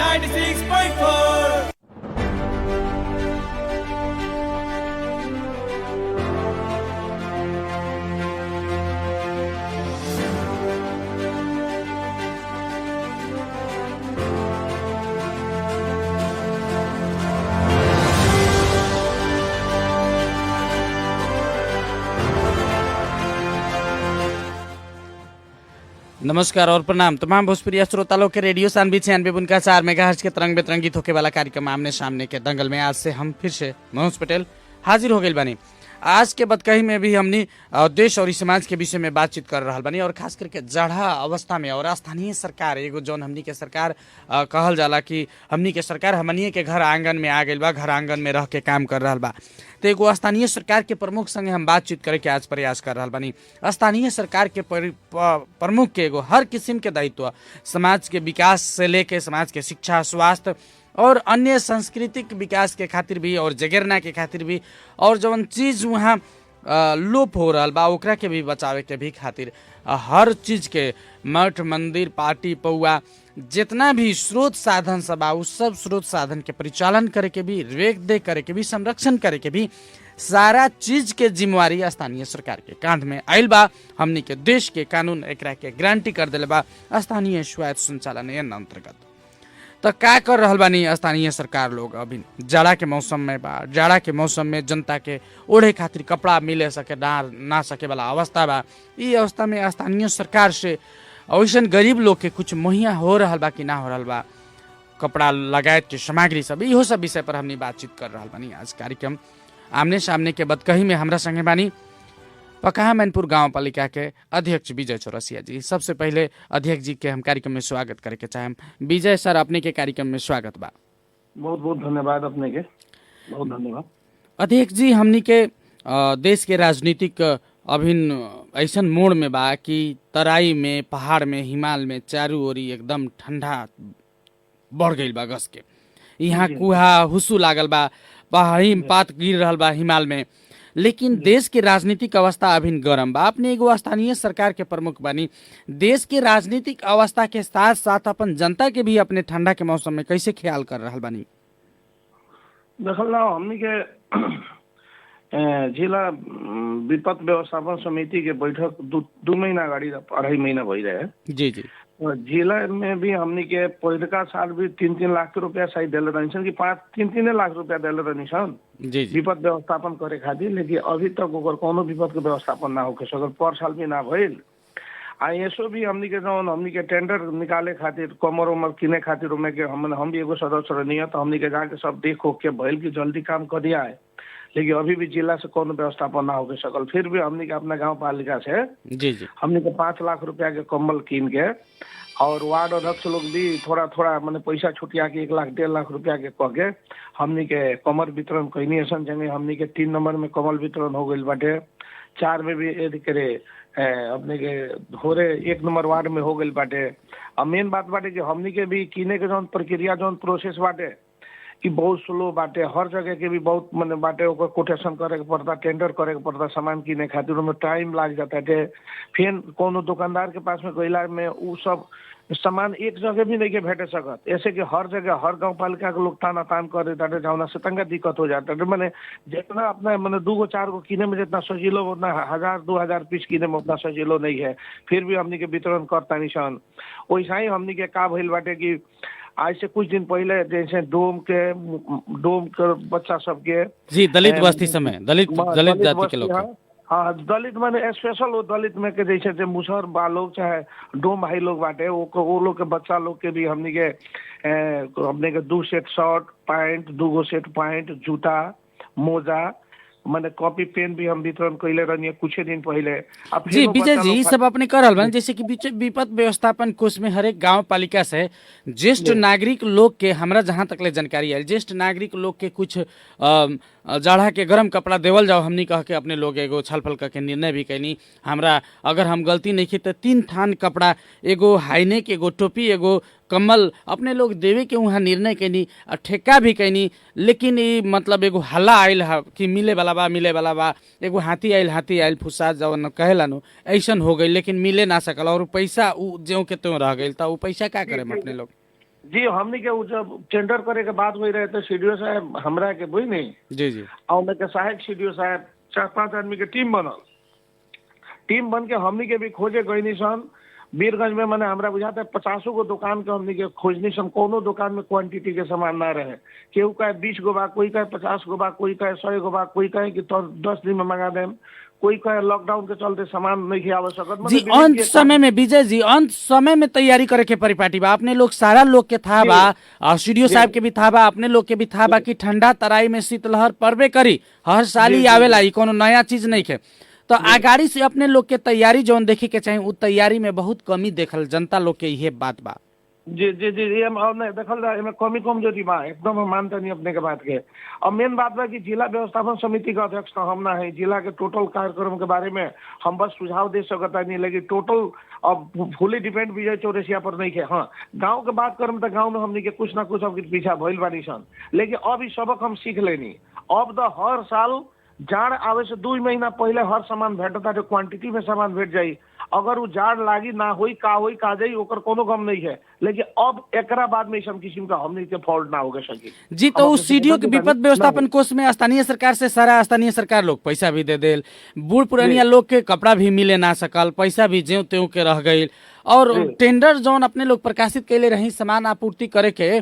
96.4। नमस्कार और प्रणाम तमाम भोजपुरी श्रोतालों के रेडियो सानवी 96.4 मेगाहर्ट्ज के तरंग में तरंगित होके वाला कार्यक्रम आमने सामने के दंगल में आज से हम फिर से मनोज पटेल हाजिर हो गए बानी। आज के बतकही में भी हमनी देश और समाज के विषय में बातचीत कर रहा बानी और खास करके जाड़ा अवस्था में और स्थानीय सरकार एगो जौन हमनी के सरकार कहल जाला कि हमनी के सरकार हमनिए के घर आंगन में आ गई बा, घर आंगन में रह के काम कर रहा बा। तो एगो स्थानीय सरकार के प्रमुख संगे हम बातचीत करे के आज प्रयास कर रहा बानी। स्थानीय सरकार के प्रमुख के एगो हर किस्म के दायित्व समाज के विकास से लेके समाज के शिक्षा, स्वास्थ्य और अन्य सांस्कृतिक विकास के खातिर भी और जगेरना के खातिर भी और जौन चीज वहाँ लोप हो रहा बा ओकरा के भी बचावे के भी खातिर हर चीज के मठ मंदिर पार्टी पौआ जितना भी स्रोत साधन सब बा उस सब स्रोत साधन के परिचालन करे के भी, रेख देख करे के भी, संरक्षण करे के भी सारा चीज के जिम्मेवारी स्थानीय सरकार के कांध में आयल बा। हमनी के देश के कानून एकरा के गारंटी कर दिले बा स्थानीय स्वायत्त संचालन अंतर्गत। तो का कर रहल बानी स्थानीय सरकार लोग अभी जाड़ा के मौसम में बा। जाड़ा के मौसम में जनता के ओढ़े खातिर कपड़ा मिले सके ना सके वाला अवस्था बा। ई अवस्था में स्थानीय सरकार से अवश्य गरीब लोग के कुछ मुहैया हो रहा बा कि ना हो रहा बा, कपड़ा लगायत के सामग्री सब इहो सब विषय पर हमनी बातचीत कर रहा बानी। आज कार्यक्रम आमने सामने के बतकही में हमरा संगे बानी पकहा मैनपुर गाँव पालिका के अध्यक्ष विजय चौरसिया जी। सबसे पहले अध्यक्ष जी के हम कार्यक्रम में स्वागत करे के चाहेम। विजय सर अपने के कार्यक्रम में स्वागत बा। बहुत बहुत धन्यवाद अपने के, बहुत धन्यवाद। अध्यक्ष जी हमनी के देश के राजनीतिक अभिन्न ऐसन मोड़ में बा कि तराई में, पहाड़ में, हिमाल में चारू ओरी एकदम ठंडा बढ़ गई बा गस के। यहाँ कुहा हुसू लागल बा, हिमपात गिर रहल बा हिमाल में। लेकिन देश के राजनीतिक अवस्था अभी गरम बा। अपने एगो स्थानीय सरकार के प्रमुख बानी, देश के राजनीतिक अवस्था के साथ साथ अपन जनता के भी अपने ठंडा के मौसम में कैसे ख्याल कर रहा बानी? देखल ना हमनी के जिला विपद व्यवस्थापन समिति के बैठक दू महीना अगाडि 2.5 महीना भइरहे। जी जी। जिला में भी हमनी के पहिलका साल भी 3-3 लाख रुपया शायद दिले रहनी सन कि 3-3 लाख रुपया दिले रहनी सन जी जी। विपद व्यवस्थापन करे खातिर। लेकिन अभी तक ओकर कोनो विपद के व्यवस्थापन ना होके सकल, पर साल भी ना भइल। आ यसो भी हमनी के जौन हमनी के टेंडर निकाले खातिर कमर उमर किने खातिर उमे के हम भी एगो सदस्य रहनी है, तो हमनी के जाके सब देख हो के भइल कि जल्दी काम कर दिया है। लेकिन अभी भी जिला से कोनो व्यवस्थापन ना होके सकल। फिर भी हमनी के अपना गाँव पालिका से जी जी हमनी के 5 लाख रुपया के कम्बल कीन के और वार्ड अध्यक्ष लोग भी थोड़ा थोड़ा मैंने पैसा छुटिया के 1 लाख 1.5 लाख रुपया के कह के हमनी के कमर वितरण कैनी सन। जंगे हमनी के 3 नंबर में कमल वितरण हो गई बाटे, 4 में भी यदि करे अपने के धोरे 1 नंबर वार्ड में हो गई बाटे। और मेन बात बाटे कि हमनी के भी कीने के जौन प्रक्रिया जौन प्रोसेस बाटे कि बहुत स्लो बाटे। हर जगह के भी बहुत मैंने बाटे ओकर कोटेशन करे के पड़ता, टेंडर करे के पड़ता, सामान किने खातिर उनमें टाइम लाग जाता है। फिर कोनो दुकानदार के पास में गइला में उ सब सामान एक जगह भी नहीं के भेटे सकत। ऐसे कि हर जगह हर गांव पालिका के लोग ताना तान करे ताटे जाना से तंगा दिक्कत हो जाता है। मैंने जितना अपना मैंने 2-4 को किने में जितना सजीलो उतना 1000-2000 पीस किने में उतना सजीलो नहीं है। फिर भी हमनी के वितरण करता निशान। वैसा ही हमनी के का भइल बाटे कि आज से कुछ दिन पहले जैसे डोम के बच्चा सबके जी दलित बस्ती समय दलित जाति के लोग हाँ दलित माने स्पेशल वो दलित में के जैसे मुसहर बा लोग चाहे डोम भाई लोग बाटे वो लोग के बच्चा लोग के भी हमनी के 2 set shirt pant, 2 set pant, जूता, मोजा मैंने कॉपी पेन भी हम वितरण कैले रहनी कुछ दिन पहले। जी विजय जी सब अपने कर रहा बा। जैसे कि विपद व्यवस्थापन कोष में हर एक गांव पालिका से ज्येष्ठ नागरिक लोग के हमरा जहाँ तक ले जानकारी है ज्येष्ठ नागरिक लोग के कुछ जाड़ा के गरम कपड़ा देवल जाओ हमनी कह के अपने लोग एगो छलफल करके निर्णय भी कैनी। हमरा अगर हम गलती नहीं की तो 3 थान कपड़ा, एगो हाईनेक, एगो टोपी, एगो कम्बल अपने लोग देवे के वहाँ निर्णय कैनी, ठेका भी कैनी। लेकिन ये मतलब एगो हल्ला आयल कि मिले वाला बा, एगो हाथी आयल फुसा जवन कहेला नो ऐसन हो गई। लेकिन मिले ना सकल और पैसा जो के त्यों रह गई। तो पैसा क्या करे अपने लोग? जी हमनी के उ जब टेंडर करे के बात हो रहे थे सीडीओ साहब हमरा के बुझ नहीं जी जी और उनके सहायक सीडीओ साहब 4-5 आदमी के टीम बनल। टीम बन के हमनी के भी खोजे गई सन वीरगंज में। मैंने हमरा बुझाता है 50 गो दुकान के हमनी के खोजनी सन, कोनो दुकान में क्वांटिटी के सामान ना रहे। केहू कहे 20 गो बा, कोई कहे 50 गो बा, कोई कहे 100 गो बा, कोई कहे कि तो 10 दिन में मंगा देम, कोई कहे लॉकडाउन के चलते सामान नहीं के आवश्यक। जी अंत समय में विजय जी अंत समय में तैयारी करे के परिपाटी बा। अपने लोग सारा लोग के था बा, सीडीओ साहब के भी था बा, अपने लोग के भी था बा कि ठंडा तराई में शीतलहर पड़बे करी, हर साल ही आवेला, ई कोनो नया चीज नहीं के। तो आगाड़ी से अपने लोग के तैयारी जौन देखे के चाहिए उ तैयारी में बहुत कमी देखल जनता लोग के ये बात बा। जी जी जी ये नहीं देखल रहा है कमी कमजोरी बा, एकदम हम मानते नहीं अपने के बात के। और मेन बात बा कि जिला व्यवस्थापन समिति का अध्यक्ष तो हम ना है। जिला के टोटल कार्यक्रम के बारे में हम बस सुझाव दे सकता नहीं, लेकिन टोटल अब फुली डिपेंड विजय चौरसिया पर नहीं है। हाँ गांव के बात करम तो गांव में हमने के कुछ ना कुछ अब पीछा भइल बानी सन, लेकिन अब ई सबक हम सीख लेनी। अब तो हर साल जाड़ आवे से 2 महीना पहले हर सामान भेटता है, क्वांटिटी में सामान भेट जाई। अगर वो जाड़ लागी ना होई का जाई ओकर कोनो गम नहीं है, लेकिन अब एकरा बाद में सब किस्म का हमने के फॉल्ट ना होगा सकी। जी तो उस सीडीओ के विपद व्यवस्थापन कोष में स्थानीय सरकार से सारा स्थानीय सरकार लोग पैसा भी दे देल, बूढ़ पुरानिया लोग के कपड़ा भी मिले ना सकल, पैसा भी ज्यों त्यों के रह गई। और टेंडर जौन अपने लोग प्रकाशित कैले रही सामान आपूर्ति करे के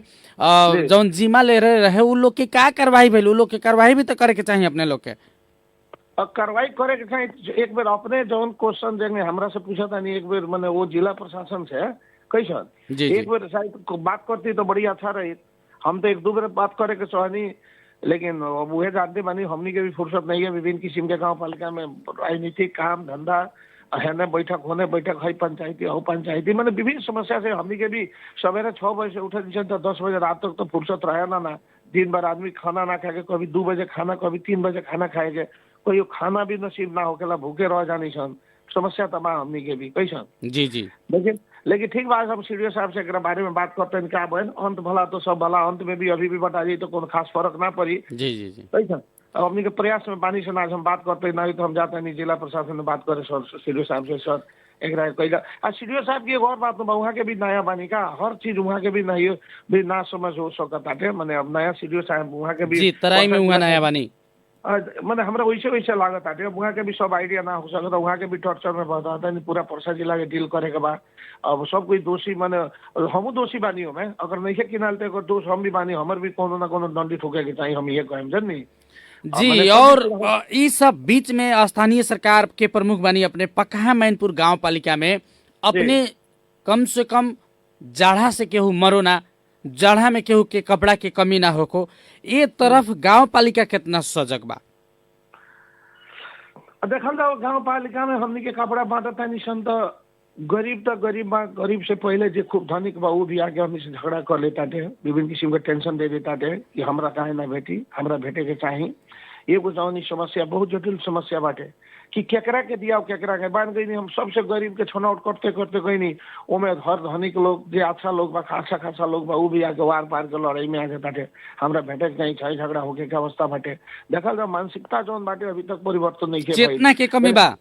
जौन जिम्मा ले रहे उ लोग के का कार्रवाई भेल, उ लोग के कार्रवाई भी तो करे के चाहिए अपने लोग के। कार्रवाई करे के चाहिए। एक बेर अपने जौन क्वेश्चन जंगे हमरा से पूछा था नहीं, एक बेर मैंने वो जिला प्रशासन से कैसन एक बेर शायद बात करती तो बड़ी अच्छा रही। हम तो 1-2 बेर बात करे के चाहनी, लेकिन अब वह जानते बानी हमनी के भी फुर्सत नहीं है। विभिन्न किस्म के गाँव पालिका में राजनीतिक काम धंधा है, बैठक होने बैठक है, पंचायती हो पंचायती, मैंने विभिन्न समस्या से हमनी के भी सवेरे 6 बजे से उठे तो 10 बजे रात तक तो फुर्सत रहे ना। दिन भर आदमी खाना ना खाए, कभी 2 बजे खाना, कभी 3 बजे खाना खाएगे, कोई खाना भी नसीब ना होकेला, भूखे रह जानी सन। समस्या तबाह हमनी के भी कैसन। जी जी लेकिन ठीक बात हम सीडीओ साहब से एकरा बारे में बात करते हैं। क्या बहन अंत भला तो सब भला, अंत में भी अभी भी बता जाए तो कोनो खास फर्क ना पड़ी। जी जी जी कैसन अब हमनी के प्रयास में बानी से आज हम बात करते नहीं तो हम जाते नहीं जिला प्रशासन में बात करे सर सीडीओ साहब से। सर एकरा कैला सीडीओ साहब की एक और बात वहाँ के भी नया बानी का हर चीज वहाँ के भी नहीं भी ना समझ हो सकता है। मैंने अब नया सीडीओ साहब वहाँ के भी तराई में वहाँ नया बानी मैंने हमरा वैसे लागत आटे। वहाँ के भी सब आइडिया ना हो सकता, वहाँ के भी टॉर्चर में बताता नहीं पूरा परसा जिला के डील करे के बाद। अब सब कोई दोषी माने हम दोषी बानी हो मैं, अगर नहीं किनालते अगर दोष हम भी बानी, हमार भी कोनो ना कोनो दंडित होके के चाहिए, हम ये कहें जन नहीं जी। और इस सब बीच में स्थानीय सरकार के प्रमुख बानी अपने पकहा मैनपुर गांव पालिका में अपने कम से कम जाड़ा से केहू मरो ना, जाड़ा में केहू के कपड़ा के कमी ना होको, ये तरफ गांव पालिका कितना सजग बा। देखल जाओ गांव पालिका में हमनी के कपड़ा बांटता नहीं सन तो गरीब बा, गरीब से पहले जो खूब धनिक बा वो भी आके हमनी से झगड़ा कर लेता थे, विभिन्न किस्म के टेंशन दे देता थे कि हमरा काहे ना भेटी, हमरा भेटे के चाहिए। एगो जौनी समस्या बहुत जटिल समस्या बाटे कि केकरा के दिया केकरा के बांध गई। हम सबसे गरीब के छनौट करते करते गई नहीं, ओमे हर धनिक लोग जो अच्छा लोग बा, अच्छा खासा लोग बा, वो भी आके वार पार के लड़ाई में आ जाता थे, हमरा भेटे के नहीं चाहिए, झगड़ा होके के अवस्था बाटे। देखल जाओ मानसिकता जौन बाटे अभी तक परिवर्तन नहीं किया, चेतना के कमी बा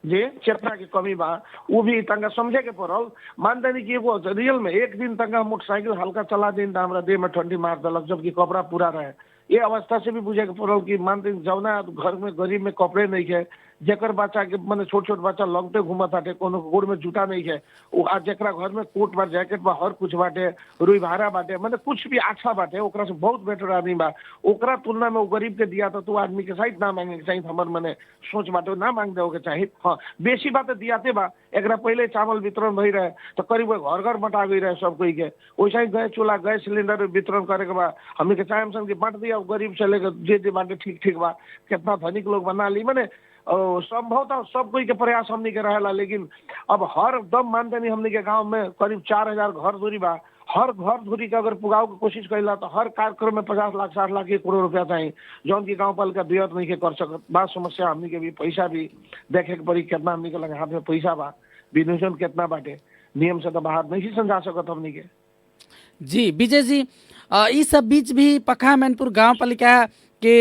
जी, चेतना की कमी बा, वो भी तंगा समझे के पड़ल। मानते नहीं कि वो रियल में एक दिन तंगा मोटरसाइकिल हल्का चला दिन हमरा देह में ठंडी मार दलक जबकि कपड़ा पूरा रहे। ये अवस्था से भी बुझे के पड़ल कि मानते जौना घर में गरीब में कपड़े नहीं है, जेकर बच्चा के मैंने छोट छोट बच्चा लंगटे घूमत बाटे, कोनो गोड़ में जूता नहीं है, वो आज जेकरा घर में कोट बा जैकेट बा हर कुछ बाटे, रुई भारा बाटे, मैंने कुछ भी अच्छा बाटे, ओकरा से बहुत बेटर आदमी बा, ओकरा तुलना में वो गरीब के दिया तो आदमी के साइड ना मांगे के चाहिए। हमार मैंने सोच बाटे ना मांग दे के चाहिए। हाँ बेसी बात दियाते बा, एकरा पहले चावल वितरण भई रहे तो करीब घर घर बटा गई रहे सब कोई के, वैसा ही गैस चूल्हा गैस सिलेंडर वितरण करे के बा हमने के चाहे सन की बांट दिया, गरीब से लेकर जे बाटे ठीक ठीक बा, कितना धनिक लोग बना ली। मैंने संभवतः सब कोई के प्रयास हमनी के रहेला, लेकिन अब हर दम मानते नहीं हमनी के गांव में करीब 4000 घर दूरी बा, हर घर दूरी के अगर पुगाव की कोशिश कैला तो हर कार्यक्रम में 50 लाख 60 लाख 1 करोड़ रुपया चाहिए, जौन की गांव पालिका व्यर्थ नहीं के कर सकत। बात समस्या हमनी के भी पैसा भी देखे के पड़ी, कितना हमनी के लगे हाथ में पैसा बा, विनियोजन कितना बाटे, नियम से तो बाहर नहीं समझा सकत हमनी के। जी विजय जी इस सब बीच भी पकहा मैनपुर गांव पालिका के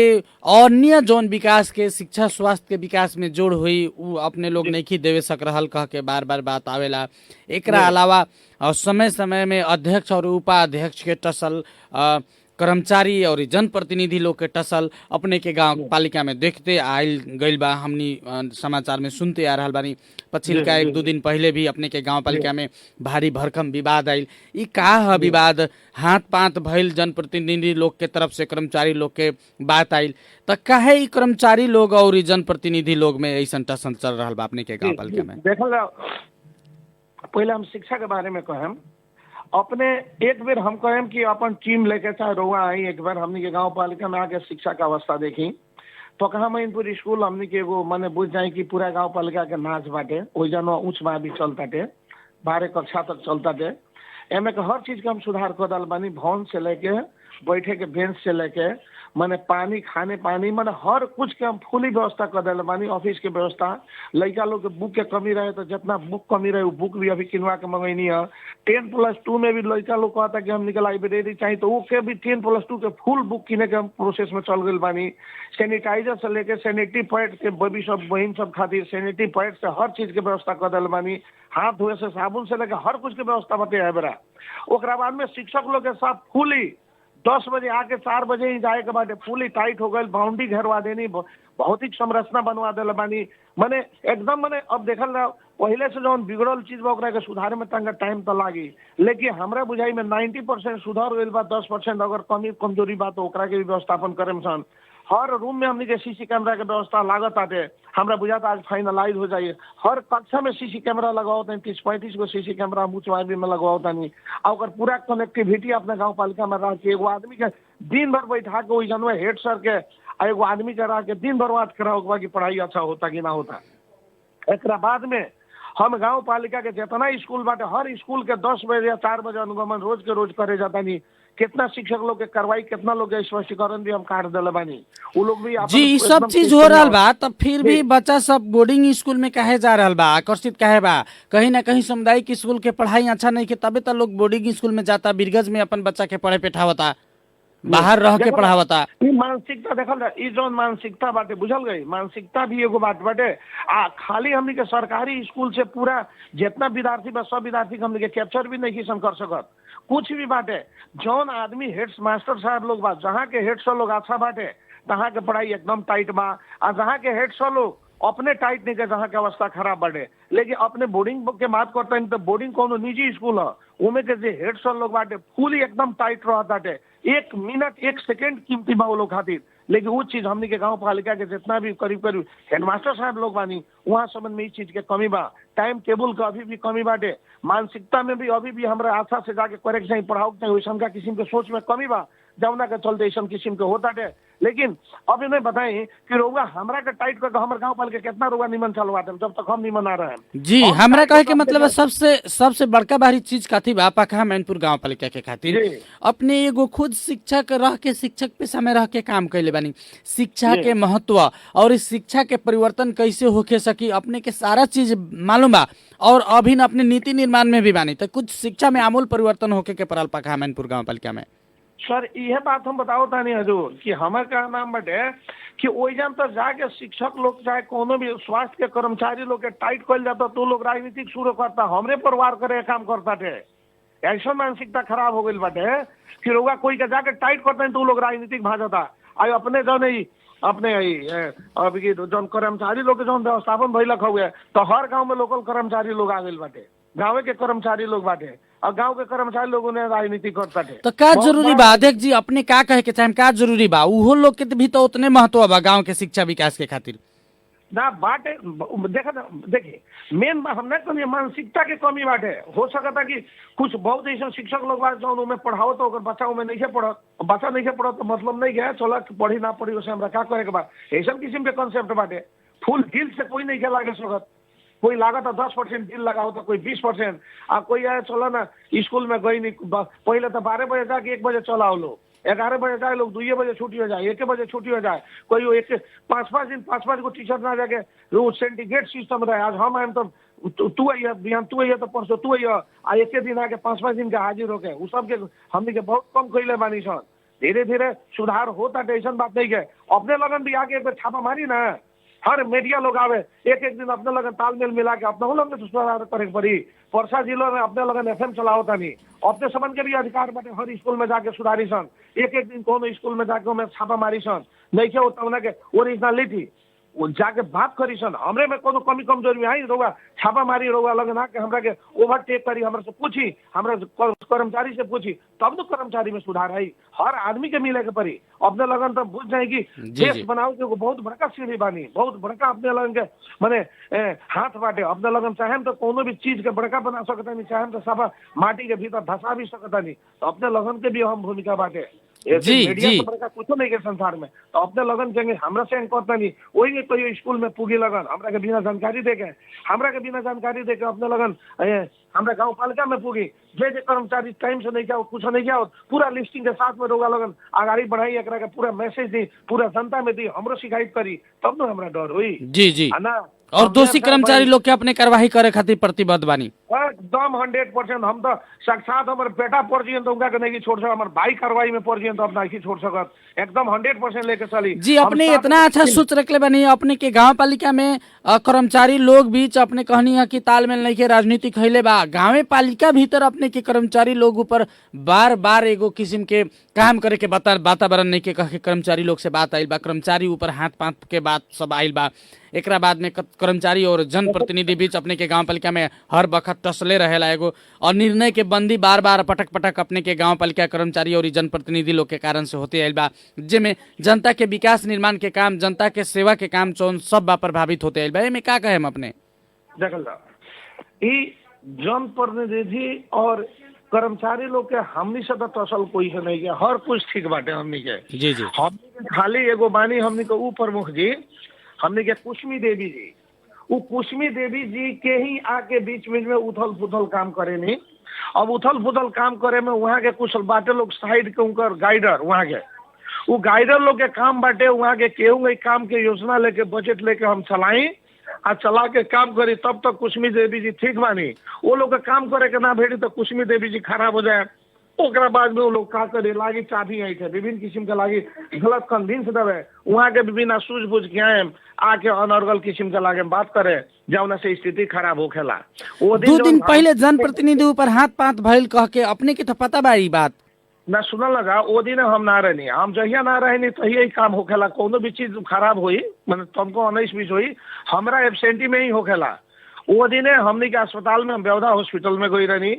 अन्य जौन विकास के शिक्षा स्वास्थ्य के विकास में जोड़ हुई उ अपने लोग नहीं देवे सक रहल कह के बार बार बात आवेला। एकरा अलावा समय समय में अध्यक्ष और उपाध्यक्ष के टसल कर्मचारी और जनप्रतिनिधि लोग के टसल अपने के गांव पालिका में देखते आयल गइल बा। हमनी समाचार में सुनते आ रहल बानी। पछिलका 1-2 दिन पहले भी अपने के गांव पालिका में भारी भरकम विवाद आयल। ई का है विवाद? हाथ पांत भइल जनप्रतिनिधि लोग के तरफ से कर्मचारी लोग के बात आयल। तो काहे ई कर्मचारी लोग और जनप्रतिनिधि लोग में ऐसा टसन चल रहा बा अपने के गांव पालिका में? देखल पहले हम शिक्षा के बारे में कहें। अपने एक बेर हम कहें कि अपन टीम लेके चाहे रोआ आई एक बार हमनी के गांव पालिका में आके शिक्षा का अवस्था देखी तो कहा मैनपुर स्कूल हमनी के वो माने बुझ जाए कि पूरा गांव पालिका के नाच बाटे वही जनो उच्च बा भी चलता थे 12 कक्षा तक चलता थे। एमे के हर चीज के हम सुधार कर दल बानी। भवन से लेके बैठे के बेंच से लेके माने पानी खाने पानी माने हर कुछ के हम फुली व्यवस्था कर दिल बानी। ऑफिस के व्यवस्था लड़का लोग के बुक के कमी रहे तो जितना बुक कमी रहे वो बुक भी अभी किनवा के मंगैनी है। 10+2 में भी लड़का लोग कहता कि हमने के लाइब्रेरी चाहिए तो वो के भी 10+2 के फुल बुक किने के हम प्रोसेस में चल गए बानी। सैनिटाइजर से लेके सैनिटरी पैड के बबी सब बहन सब खातिर सैनिटरी पैड से हर चीज के व्यवस्था कर दिल बानी। हाथ धोए से साबुन से लेके हर कुछ के व्यवस्था बते है बेरा। ओकरा बाद में शिक्षक लोग के साथ फुली 10 बजे आके 4 बजे ही जाए के बाद फुली टाइट हो गए। बाउंड्री घेरवा देनी, भौतिक संरचना बनवा दिल बानी। माने एकदम माने अब देखल ना पहले से जो बिगड़ल चीज बा ओकरा के सुधारे में तंग टाइम तो लागी लेकिन हमरा बुझाई में 90% सुधार गइल बा। 10% अगर कमी कमजोरी बा तो ओकरा के भी व्यवस्थापन करे सन। हर रूम में हमने के सीसी कैमरा के व्यवस्था लागत आटे हमरा बुझाता आज फाइनलाइज हो जाइए। हर कक्षा में सीसी कैमरा लगाओ 30-35 को सीसी कैमरा मुचवाई में लगाओ तानी और पूरा कनेक्टिविटी अपने गांव पालिका में रह के एगो आदमी के दिन भर बैठा के वही जनवे हेड सर के एगो आदमी के रह के दिन भर बात कराओ कि पढ़ाई अच्छा होता कि ना होता। एक बाद में हम गांव पालिका के जितना स्कूल बाटे हर स्कूल के 10 बजे या 4 बजे अनुगमन रोज के रोज करे जाता नहीं। कितना शिक्षक लोग के कार्रवाई कितना लोग के स्पष्टीकरण भी हम काट दिले बानी। वो लोग भी जी सब चीज हो रहा बा तब फिर भी बच्चा सब बोर्डिंग स्कूल में काहे जा रहा बा? आकर्षित काहे बा? कहीं ना कहीं सामुदायिक स्कूल के पढ़ाई अच्छा नहीं के तबे तो लोग बोर्डिंग स्कूल में जाता बिरगज में अपन बच्चा के पढ़े पेठावता बाहर रह के पढ़ावता। मानसिकता देखल ई जौन मानसिकता बाटे बुझल गई। मानसिकता भी एगो बात बाटे खाली हमनी के सरकारी स्कूल से पूरा जितना विद्यार्थी बा सब विद्यार्थी के हमनी के कैप्चर भी नहीं कर सकत। कुछ भी बाटे जौन आदमी हेड्स मास्टर साहब लोग बा जहाँ के हेड सर लोग अच्छा बाटे तहाँ के पढ़ाई एकदम टाइट बा और जहाँ के हेड सर लोग अपने टाइट नहीं के जहाँ के अवस्था खराब बाटे। लेकिन अपने बोर्डिंग के बात करते हैं तो बोर्डिंग कोनो निजी स्कूल है उमे के जे हेड सर लोग बाटे फुली एकदम टाइट रह बाटे। 1 मिनट 1 सेकेंड कीमती बा वो लोग खातिर। लेकिन वो चीज हमनी के गांव पालिका के जितना भी करीब हेडमास्टर साहब लोग बानी वहाँ समझ में इस चीज के कमी बा। टाइम टेबल का अभी भी कमी बाटे। मानसिकता में भी अभी भी हमारे आशा से जाके करेक्ट चाहिए पढ़ाओ चाहिए वैसा का किस्म के सोच में कमी बा जमुना के चलते ऐसा किस्म के होता है। लेकिन अभी मैं बताएं कि रोगा हमरा के टाइट करके हमारे गांव पालिका कितना रोगा निमन चलवाते हैं जब तक हम निमन आ रहे हैं। जी हमरा कहे के मतलब सबसे बड़का भारी चीज कथी बा पखा मैनपुर गांव पालिका के खातिर अपने एगो खुद शिक्षक रह के शिक्षक पेशा में रह के काम कैले बानी। शिक्षा के महत्व और इस शिक्षा के परिवर्तन कैसे होके सकी अपने के सारा चीज मालूम बा और अभी अपने नीति निर्माण में भी बानी तो कुछ शिक्षा में आमूल परिवर्तन होके के पड़ल पखा मैनपुर गांव पालिका में। सर यह बात हम बताओ तानी हजूर कि हमारे का नाम बटे कि ओइजन तो जाके शिक्षक लोग चाहे कोनो भी स्वास्थ्य के कर्मचारी लोग के टाइट कल जाता तो लोग राजनीतिक शुरू करता हमरे परिवार करे काम करता थे। ऐसा मानसिकता खराब हो गई बटे कि लोग कोई के जाके टाइट करते हैं तो लोग राजनीतिक भाजता आई अपने जो नहीं अपने अभी जो कर्मचारी लोग के जो व्यवस्थापन भइलक हुए तो हर गाँव में लोकल कर्मचारी लोग आ गए बाटे गाँव के कर्मचारी लोग बाटे और गांव के कर्मचारी लोगों ने राजनीति करता है। तो का जरूरी बा अध्यक्ष जी अपने का कहे के चाहे का जरूरी बा उहो लोग के भी तो उतने महत्व बा गांव के शिक्षा विकास के खातिर ना बाटे देखिए मेन हम ना कहीं मानसिकता के कमी बाटे हो सकता कि कुछ बहुत ऐसा शिक्षक लोग बात जो उन्हें पढ़ाओ तो अगर बच्चा उन्हें नहीं पढ़ो बच्चा नहीं पढ़ो तो मतलब नहीं गया चलो पढ़ी ना पढ़ी उसे हमरा का करे के बाद ऐसा किस्म के कॉन्सेप्ट बाटे। फुल दिल से कोई नहीं खेला के सकत कोई लागत 10% दिल लगाओ तो कोई 20% कोई आए चलो ना स्कूल में गई नहीं पहले तो 12 बजे जाके 1 बजे चलाओ लोग 11 बजे जाए लोग 2 बजे छुट्टी हो जाए 1 बजे छुट्टी हो जाए कोई 5-5 दिन 5-5 को टीचर ना जाके वो सेंटिग्रेड सिस्टम रहे। आज हम आए तो तू आई बिहान तू आई तो परसों तू आई आ 1 दिन आके 5-5 दिन के हाजिर हो गए वो सब के हमने के बहुत कम कैले बानी सन। धीरे धीरे सुधार होता, टेंशन बात नहीं है। अपने लगन भी आके एक बार छापा मारी ना, हर मीडिया लोग आवे, एक एक दिन अपने लगन तालमेल मिला के अपने लोग में सुधार करे पड़ी। परसा जिलों में अपने लगन एफएम चलाओ नहीं, अपने समझ के भी अधिकार बाटे हर स्कूल में जाके सुधारी सन, एक एक दिन कौन स्कूल में जाके में छापा मारी सन, नहीं क्या होता के ओरिजिनलिटी वो जाके बात करी सन। हमरे में कोनो कमी कमजोरी में आई रोगा छापा मारी रोगा लगन आके हमरा के ओवरटेक करी, हमरा से पूछी, हमरा कर्मचारी से पूछी, तब तो कर्मचारी में सुधार आई। हर आदमी के मिले के पड़ी। अपने लगन तो बुझ जाए कि देश बनाओ के बहुत बड़का सीढ़ी बानी, बहुत बड़का अपने लगन के माने हाथ बाटे। अपने लगन चाहे तो कोनो भी चीज के बड़का बना सकता नहीं, चाहे तो सब माटी के भीतर धसा भी सकता नहीं। तो अपने लगन के भी अहम भूमिका बाटे। मीडिया से बड़का कुछ नहीं के संसार में। तो अपने लगन जाएंगे हमरा से करता नहीं, वही कोई स्कूल में पूगी लगन हमरा के बिना जानकारी देके, अपने लगन हमरा गाँव पालिका में पूगी, जे कर्मचारी टाइम से नहीं क्या कुछ नहीं क्या पूरा लिस्टिंग के साथ में रोगा लगन आगाड़ी बढ़ाई, एक पूरा मैसेज दी, पूरा जनता में दी, हमरो शिकायत करी, तब न हमरा डर हुई। जी जी ना। और दोषी कर्मचारी लोग के अपने कार्रवाई करे खातिर प्रतिबद्ध बानी एकदम 100%। हम तो साक्षात हमारे बेटा पड़ जियन तो उनका के नहीं छोड़ सकत, हमारे भाई कार्रवाई में पड़ जियन तो अपना नहीं छोड़ सकत, एकदम 100% लेके चली। जी अपने इतना अच्छा सोच रखले बनी। अपने के गांव पालिका में कर्मचारी लोग बीच अपने कहनी है कि तालमेल नहीं के राजनीति खैले बा, गाँव पालिका भीतर अपने के कर्मचारी लोग ऊपर बार बार एगो किस्म के काम करे के वातावरण नहीं के कह के कर्मचारी लोग से बात आयल बा, कर्मचारी ऊपर हाथ पाथ के बात सब आयल बा। एकरा बाद में कर्मचारी और जनप्रतिनिधि बीच अपने के गांव पालिका में हर वक्त टसले रहेला एगो, और निर्णय के बंदी बार बार पटक पटक अपने के गांव पालिका कर्मचारी और जनप्रतिनिधि लोग के कारण से होते आयल बा, जिसमें जनता के विकास निर्माण के काम, जनता के सेवा के काम चौन सब बा प्रभावित होते आयल बा। एमे का कहे हम अपने देखल जनप्रतिनिधि और कर्मचारी लोग के हमनी से तो टसल कोई से नहीं है, हर कुछ ठीक बाटे हमनी के। जी जी हम खाली एगो बानी हमनी के ऊ प्रमुख जी, हमने के कुसमी देवी जी, वो कुसमी देवी जी के ही आके बीच बीच में उथल पुथल काम करे नहीं। अब उथल पुथल काम करे में वहाँ के कुछ बाटे लोग साइड के उनकर गाइडर, वहाँ के वो गाइडर लोग के काम बाटे, वहाँ के केहू काम के योजना लेके बजट लेके हम चलाई आ चला के काम करी, तब तक कुसमी देवी जी ठीक बानी। वो लोग के काम करे के ना भेड़ी तो कुसमी देवी जी खराब हो जाए। ओकरा बाद में वो लोग का करे लागी चाबी आई थे विभिन्न किस्म के लागी गलत कन्विंस देवे, वहाँ के बिना सूझबूझ के आए आके अनर्गल किस्म के लागे बात करे, जौना से स्थिति खराब होखेला। वो 2 दिन पहले जनप्रतिनिधि ऊपर हाथ पाथ भइल कह के अपने के तो पता बा ई बात ना सुनल लगा। वो दिन हम ना रहनी, हम जहिया ना रहनी तहिया ही काम होखेला। कोनो भी चीज खराब हुई मतलब तुमको 19-20 हुई, हमरा एब्सेंटी में ही होखेला। वो दिन हमनी के अस्पताल में, हम बेवदा हॉस्पिटल में गई रहनी,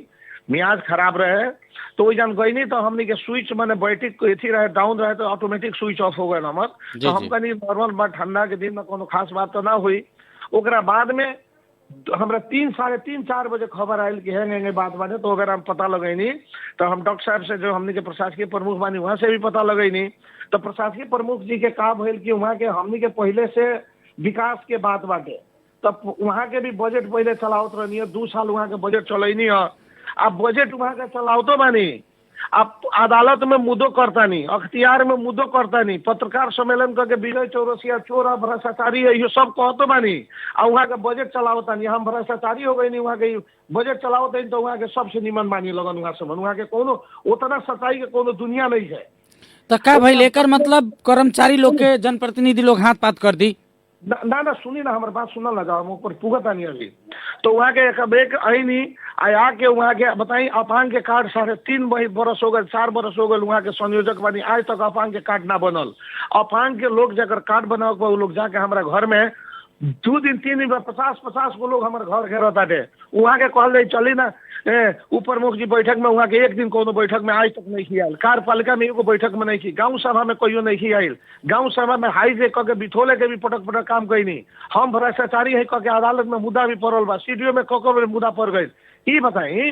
मियाज खराब रहे तो वही जान गई नहीं, तो हमनी के स्विच मैंने बैटिक एथी रहे डाउन रहे तो ऑटोमेटिक स्विच ऑफ हो गए नमक। तो हम कहीं नॉर्मल बात, ठंडा के दिन में कोनो खास बात तो ना हुई। ओकरा बाद में हमरा 3-3:30-4 बजे खबर आयल कि है बात बाटे, तो अगर हम पता लगैनी तो हम डॉक्टर साहब से जो हमनी के प्रशासकीय प्रमुख बानी वहाँ से भी पता लगैनी। तो प्रशासकीय प्रमुख जी के का भइल कि वहाँ के हमनी के पहले से विकास के बात बाटे, तब वहाँ के भी बजट पहले चलावत रहनी है, 2 साल वहाँ के बजट चलैनी है। अब बजट वहाँ का चलावतो बानी, अब अदालत में मुद्दो करता नहीं, अख्तियार में मुद्दो करता नहीं, पत्रकार सम्मेलन करके विजय चौरसिया चोर और भ्रष्टाचारी है ये सब कहतो बानी, और वहाँ का बजट चलावता नहीं। हम भ्रष्टाचारी हो गई नहीं, वहाँ के बजट चलावता नहीं, तो वहाँ के सबसे निमन बानी लगन वहाँ से वहाँ के कोनो उतना सच्चाई के कोनो दुनिया नहीं है। तो का भाई लेकर मतलब कर्मचारी लोग के जनप्रतिनिधि लोग हाथ पात कर दी ना ना सुनी ना हमारे बात सुनल ना जाओ, हम ऊपर पुगता नहीं अभी। तो वहाँ के एक आई नहीं आया के वहाँ के बताई अपांग के कार्ड 3.5 बरस हो गए, 4 बरस हो गए वहाँ के संयोजक बनी, आज तक अपांग के कार्ड ना बनल। अपांग के लोग जाकर कार्ड बनाओ वो लोग जाके हमारा घर में 2 दिन 3 दिन 50 को लोग हमारे घर घेर ताटे। वहाँ के कहल जाए चली ना ऊपर मुख जी बैठक में, वहाँ के एक दिन कोनो बैठक में आज तक नहीं आयल, कार्यपालिका में एगो बैठक में नहीं की, गाँव सभा में कोई नहीं आयल, गाँव सभा में हाई जे कह के बिठोले के भी पटक पटक काम कई नहीं। हम भ्रष्टाचारी है कह के अदालत में मुद्दा भी पड़ल बा, सीडीओ में ककर मुद्दा पड़ गई। ये बताई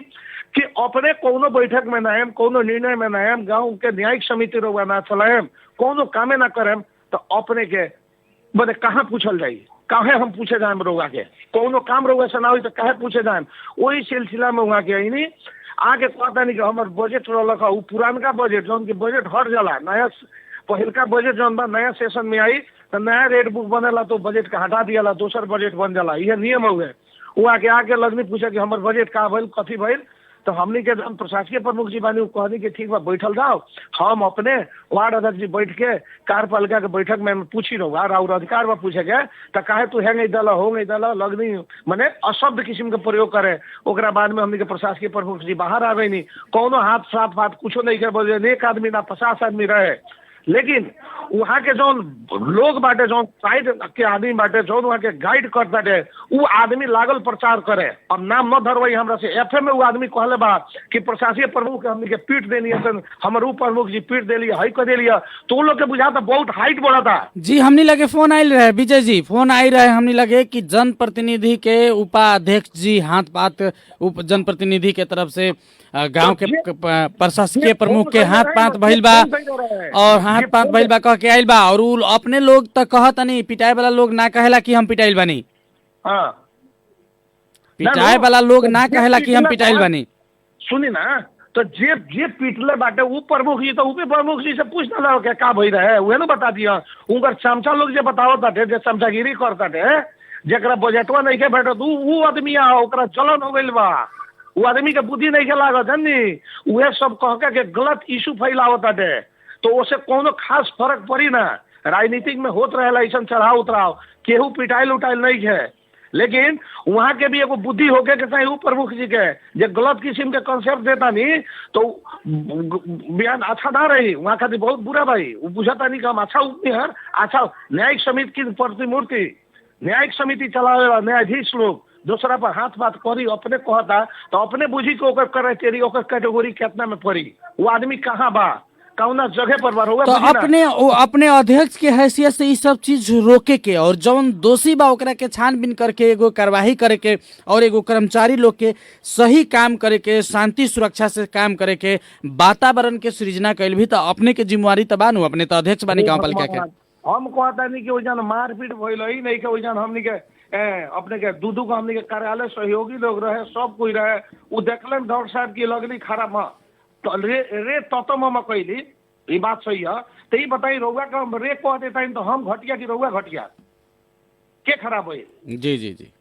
कि अपने कोनो बैठक में ना कोनो निर्णय में ना गाँव के न्यायिक समिति रोगा ना चलाएम, कोनो कामे ना करेम, तो अपने के बोले कहाँ पूछल जाये, काहे हम पूछे जाए रोगा के, कोनो काम रोगा से ना हुई तो काहे पूछे जाए। वही सिलसिला में वहाँ के आई आगे कहता नहीं कि हमारे बजट रहा वो पुरानका बजट जौन की बजट हट जाला, नया पहिलका बजट जौन बा नया सेशन में आई तो नया रेट बुक बनेला तो बजट का हटा दिया दोसर बजट बन जाला, यह नियम हो गए। वो आके लगनी पूछा कि हमारे बजट का भइल कथी भइल, तो हमनी के जब प्रशासकीय प्रमुख जी बानी कहनी कि ठीक बा बैठल जाओ, हम अपने वार्ड अध्यक्ष जी बैठ के कार्यपालिका के बैठक में पूछी रहो और अधिकार बा पूछे के तो काहे तू है दल हो गई दल लगनी माने अशब्द किस्म के प्रयोग करे। ओकरा बाद में हमनी के प्रशासकीय प्रमुख जी बाहर आ गई, नहीं कोनो हाथ साथ बात कुछ नहीं के बोले, एक आदमी ना 50 आदमी रहे, लेकिन वहाँ के जो लोग बाटे जो साइड के आदमी बाटे जो वहाँ के गाइड करता है वो आदमी लागल प्रचार करे और नाम न धरवाई हमरा से। एफएम में वो आदमी कहले बा कि प्रशासकीय प्रमुख हमने के पीट देनी है, हमारे ऊ प्रमुख जी पीट देली हाई कर देली, तो उन लोग के बुझाता बहुत हाइट बढ़ा था। जी हमने लगे फोन आयल रहे विजय जी, फोन आई रहे हमने लगे कि जनप्रतिनिधि के उपाध्यक्ष जी हाथ पात उप जनप्रतिनिधि के तरफ से गांव के प्रशासकीय प्रमुख के हाथ पात भइल बा और हाथ पात भइल बा कह के आइल बा और उ अपने लोग तो कहत नहीं, पिटाई वाला लोग ना कहेला कि हम पिटाइल बानी। हाँ पिटाई वाला लोग ना कहेला कि हम पिटाइल बानी। सुनी ना, तो जे जे पीटले बाटे ऊ प्रमुख जी तो ऊ प्रमुख जी से पूछ ना के का भई रहे उहे ना बता दिया। उनकर चमचा लोग जे बतावत बाटे, जे चमचागिरी करताटे, जेकरा बजटवा नहीं के भेटत ऊ आदमी आ ओकरा जलन हो गइल बा, वो आदमी के बुद्धि नहीं के लागत जानी, उहे सब कह के गलत इशू फैलावत बाटे। तो उसे कोनो खास फर्क पड़ी ना, राजनीतिक में होत रहेला ऐसा चढ़ाव उतराव, केहू पिटाइल उटाइल नहीं है, लेकिन वहाँ के भी एगो बुद्धि होके के चाहिए प्रमुख जी के, जे गलत किस्म के कंसेप्ट देता नहीं तो बयान अच्छा ना रही, वहाँ खातिर बहुत बुरा भाई। वो बुझाता नहीं कि हम अच्छा है, अच्छा न्यायिक समिति की प्रतिमूर्ति, न्यायिक समिति चलावे वाला न्यायाधीश लोग दूसरा पर हाथ बात करी अपने कहता तो अपने बुझी के ओकर क्राइटेरी ओकर कैटेगरी कितना में पड़ी, वो आदमी कहाँ बा कौना जगह पर बा होगा। तो अपने अध्यक्ष के हैसियत से ये सब चीज रोके के और जौन दोषी बा ओकरा के छानबीन करके एगो कार्यवाही करे के और एगो कर्मचारी लोग के सही काम करे के, शांति सुरक्षा से काम करे के, वातावरण के सृजना कैल भी तो अपने के जिम्मेवारी तो बानू, अपने तो अध्यक्ष बानी गाँव पालिका के। हम कहता नहीं कि वजन मारपीट भइल ही नहीं के वजन हमनी के अपने के दूधू को हमनी के कार्यालय सहयोगी लोग रहे, सब कोई रहे, वो देखलन डॉक्टर साहब की लगनी खराब तो रे तत्व में कैली, ये बात सही है। तो ये बताई रउआ का रे कह देता तो हम घटिया कि रउआ घटिया के खराब हुई। जी जी जी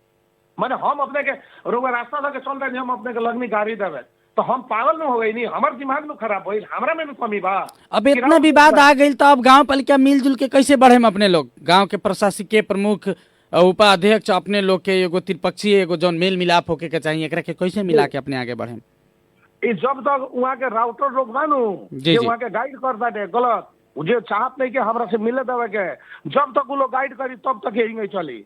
मैंने हम अपने के रउआ रास्ता लगे चल रहे हम अपने के लगनी गाड़ी देवे तो हम पागल न हो गई नहीं, हमारे दिमाग में खराब हुई, हमरा में भी कमी बा। अब इतना विवाद आ गई तो अब गाँव पालिका मिलजुल के कैसे बढ़े अपने लोग, गाँव के प्रशासकीय प्रमुख उपाध्यक्ष अपने लोग के एगो त्रिपक्षीय एगो जौन मेल मिलाप होके के चाहिए, एकरा के कैसे मिला के अपने आगे बढ़े। जब तक वहाँ के राउटर लोग बानू जे वहाँ के गाइड करता है गलत, जो चाहत नहीं के हमरा से मिले देवे के, जब तक वो लोग गाइड करी तब तक यही चली।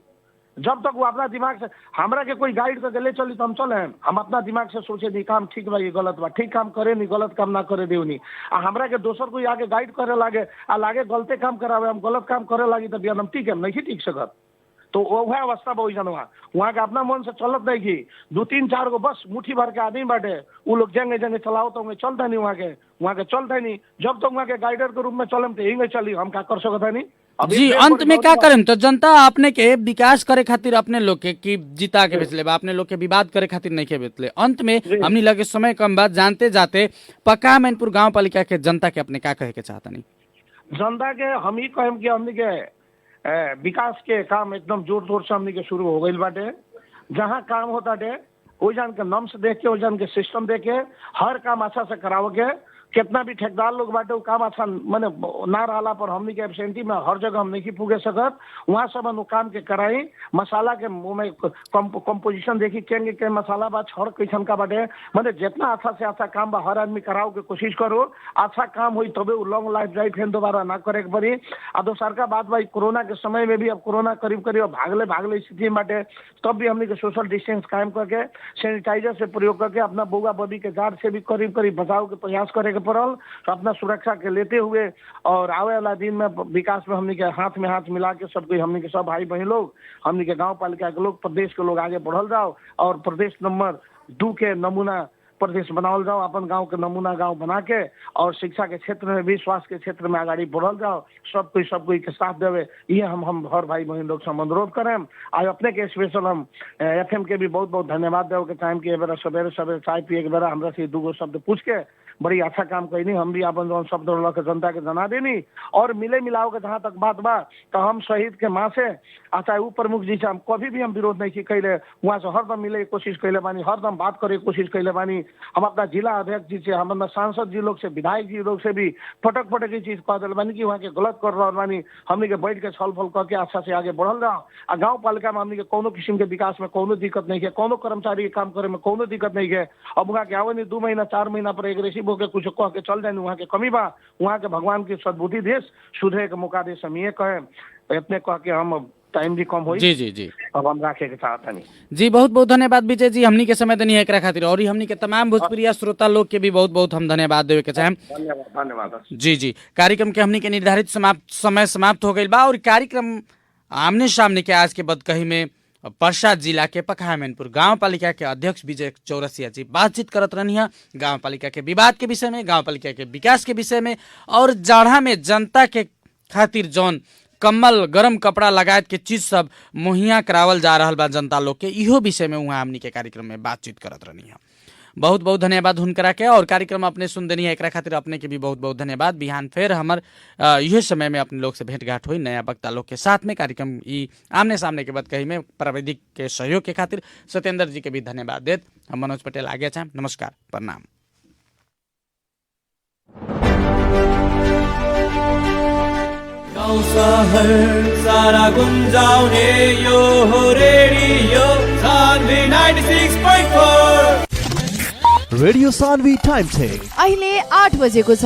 जब तक वो अपना दिमाग से हमरा के कोई गाइड करके ले चली तो हम चले, हम अपना दिमाग से सोचे नहीं काम ठीक बा ये गलत बा, ठीक काम करे नहीं गलत काम ना करे देव नहीं। आ हमरा के दोसर कोई आगे गाइड करे लागे आ लागे गलते काम करावे, हम गलत काम करे लागी तो बिहान हम ठीक है नहीं ठीक सकत। तो वह अवस्था बहुत जनवा वहाँ के अपना मन से चलत नहीं की, 2-3-4 गो बस मुट्ठी भर के आदमी बाटे वो लोग जंगे जंगे चलाओ तो चलता नहीं, वहाँ के चलता नहीं। जब तक वहाँ के गाइडर के रूप में चलम तो यही चली, हम क्या कर सकता नहीं। जी अंत में क्या करें तो जनता अपने के विकास करे खातिर अपने लोग के की जीता के बेचले बा, अपने लोग के विवाद करे खातिर नहीं के बेचले। अंत में हमनी लगे समय कम बात जानते जाते पक्का मैनपुर गाँव पालिका के जनता के अपने क्या कहे के चाहता नहीं। जनता के हम ही कहें कि हमने के विकास के काम एकदम जोर शोर से हमने के शुरू हो गई बाटे। जहाँ काम होता है वो जान के नम्स देख के, वो जान के सिस्टम देख के हर काम अच्छा से कराओ के, कितना भी ठेकेदार लोग बाटे वो काम अच्छा मैंने ना रहा पर हमने के एबसेंटी में हर जगह हम नहीं पुगे सकत, वहाँ सब हम काम के कराई। मसाला के में कंपोजिशन देखी के मसाला बा छड़ कैसन का बाटे, मैंने जितना अच्छा से अच्छा काम बा हर आदमी कराओ के कोशिश करो, अच्छा काम हुई तबे वो लॉन्ग लाइफ ड्राइव फिर दोबारा ना करे के पड़ी। आ दोसर का बात भाई कोरोना के समय में भी अब कोरोना करीब करीब भागले स्थिति में बाटे, तब भी हमने के सोशल डिस्टेंस कायम करके सैनिटाइजर से प्रयोग करके अपना बउआ बबी के गार्ड से भी करीब करीब बचाव के प्रयास करे के पड़ल। तो अपना सुरक्षा के लेते हुए और आवे वाला दिन में विकास में हमने के हाथ में हाथ मिला के सब कोई हमने के सब भाई बहन लोग हमने के गांव पालिका के लोग प्रदेश के लोग आगे बढ़ल जाओ और प्रदेश नंबर 2 के नमूना प्रदेश बनावल जाओ, अपन गांव के नमूना गांव बना के और शिक्षा के क्षेत्र में भी स्वास्थ्य के क्षेत्र में आगे बढ़ल जाओ, सब कोई के साथ देवे। ये हम हर भाई बहन लोग से अनुरोध करें। आज अपने के स्पेशल हम एफएम के भी बहुत बहुत धन्यवाद देव के टाइम के बेरा सवेरे चाय पिए के बेरा हमरा से 2 शब्द पूछ के बड़ी अच्छा काम कैनी, हम भी अपन जो शब्द के जनता के जना देनी और मिले मिलाओ के जहाँ तक बात बा तो हम शहीद के माँ से चाहे वो प्रमुख जी से हम कभी भी हम विरोध नहीं कैले, वहाँ से हरदम मिले की कोशिश कैले बानी, हरदम बात करे की कोशिश कैले बानी। हम अपना जिला अध्यक्ष जी से, हम अपना सांसद जी लोग से, विधायक जी लोग से भी फटक फटक ये चीज कह दिल बानी कि वहाँ के गलत कर रहा बानी। हमनी के बैठ के छलफल करके अच्छा से आगे बढ़ल रहा। आ गाँव पालिका में हमनी के कोनो किस्म के विकास में कोनो दिक्कत नहीं है, कोनो कर्मचारी के काम करे में कोनो दिक्कत नहीं है। अब वहाँ के आवे नहीं 2 महीना 4 महीना पर एग्रेसिव होकर कुछ कह के चल जाए, वहाँ के कमी बा। वहाँ के भगवान की सद्बुद्धि देश सुधरे के मौका दे, हम ये कहे इतने कह के हम टाइम भी कम हो जी जी जी अब हम राखे के चाहता नहीं। जी बहुत बहुत धन्यवाद विजय जी, हमनी के समय देनी है एकरा खातिर, और हमनी के तमाम भोजपुरी श्रोता लोग के भी बहुत बहुत हम धन्यवाद देवे के चाहेम। धन्यवाद। जी जी, कार्यक्रम के हमनी के निर्धारित समय समाप्त हो गई बा, और कार्यक्रम आमने सामने के आज के बदकही में पर्सा जिला के पकहा मैनपुर गाँव पालिका के अध्यक्ष विजय चौरसिया जी बातचीत करत रहनी है गाँव पालिका के विवाद के विषय में, गाँव पालिका के विकास के विषय में, और जाड़ा में जनता के खातिर जौन कम्बल गरम कपड़ा लगायत के चीज सब मुहैया करावल जा रहा बा जनता लोग के, इहो विषय में वहाँ हमनी के कार्यक्रम में बातचीत करत रहनी है। बहुत बहुत धन्यवाद हुनकरा के, और कार्यक्रम अपने सुन देनी है एकरा खातिर अपने के भी बहुत बहुत धन्यवाद। बिहान फिर हमर यह समय में अपने लोग से भेंटघाट हुई नया वक्ता लोग के साथ में। कार्यक्रम ई आमने सामने के बदकही में प्राविधिक के सहयोग के खातिर सत्येंद्र जी के भी धन्यवाद देत हम मनोज पटेल आगे चाहें। नमस्कार, प्रणाम। गाउँ सहर सारा गुन्जाउने यो हो radio Sanvi 96.4। Radio Sanvi time check अहिले 8 बजेको छ।